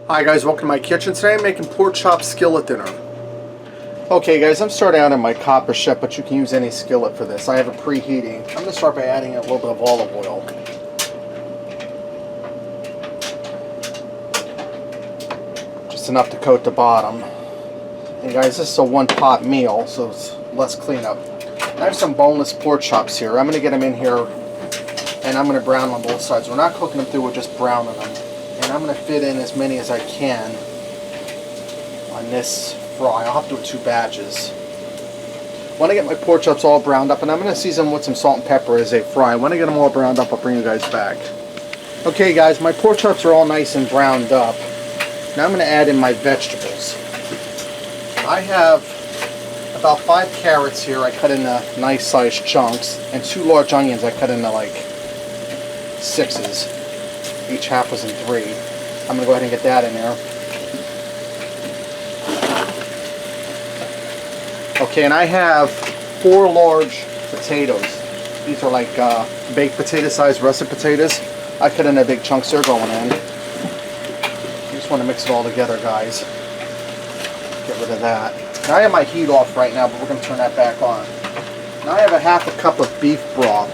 Hi guys, welcome to my kitchen. Today I'm making pork chop skillet dinner. Okay guys, I'm starting out in my copper chef, but you can use any skillet for this. I have it preheating. I'm going to start by adding a little bit of olive oil. Just enough to coat the bottom. And guys, this is a one-pot meal, so it's less cleanup. I have some boneless pork chops here. I'm going to get them in here, and I'm going to brown them on both sides. We're not cooking them through, we're just browning them. And I'm going to fit in as many as I can on this fry. I'll have to do 2 batches. When I get my pork chops all browned up, and I'm going to season them with some salt and pepper as they fry. When I get them all browned up, I'll bring you guys back. Okay guys, my pork chops are all nice and browned up. Now I'm going to add in my vegetables. I have about 5 carrots here I cut into nice sized chunks, and 2 large onions I cut into like 6s. Each half was in 3. I'm going to go ahead and get that in there. Okay, and I have 4 large potatoes. These are like baked potato sized russet potatoes. I cut into big chunks. They're going in. You just want to mix it all together, guys. Get rid of that. Now I have my heat off right now, but we're going to turn that back on. Now I have a half a cup of beef broth.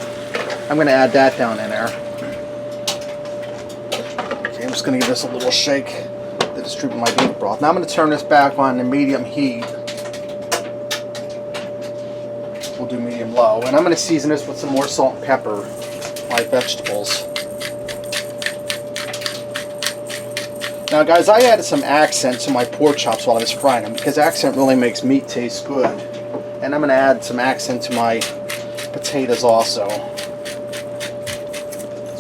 I'm going to add that down in there. I'm just going to give this a little shake to distribute my beef broth. Now I'm going to turn this back on to medium heat. We'll do medium low. And I'm going to season this with some more salt and pepper, my vegetables. Now guys, I added some accent to my pork chops while I was frying them, because accent really makes meat taste good. And I'm going to add some accent to my potatoes also.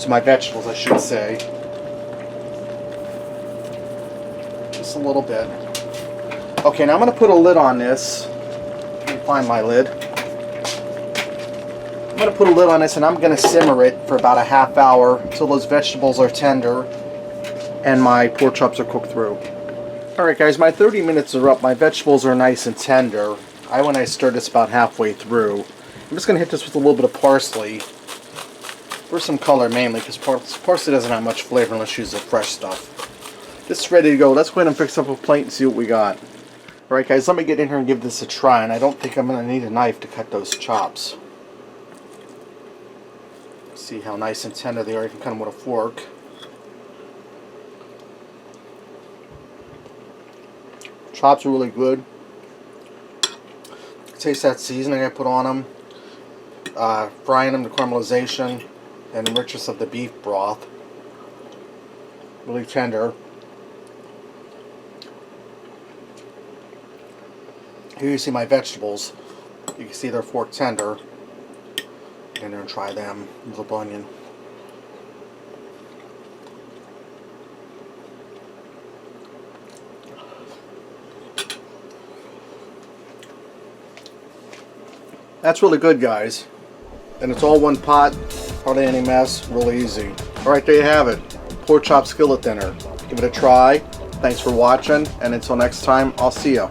To my vegetables, I should say. A little bit. Okay, now I'm going to put a lid on this. Let me find my lid. I'm going to put a lid on this, and I'm going to simmer it for about a half hour until those vegetables are tender and my pork chops are cooked through. Alright guys, my 30 minutes are up. My vegetables are nice and tender. When I stirred this about halfway through. I'm just going to hit this with a little bit of parsley for some color mainly, because parsley doesn't have much flavor unless you use the fresh stuff. This is ready to go. Let's go ahead and fix up a plate and see what we got. Alright guys, let me get in here and give this a try, and I don't think I'm going to need a knife to cut those chops. See how nice and tender they are. You can cut them with a fork. Chops are really good. Taste that seasoning I put on them. Frying them to caramelization and the richness of the beef broth. Really tender. Here you see my vegetables. You can see they're fork tender. Get in there and try them. Little onion. That's really good, guys. And it's all one pot. Hardly any mess. Really easy. Alright, there you have it. Pork chop skillet dinner. Give it a try. Thanks for watching. And until next time, I'll see ya.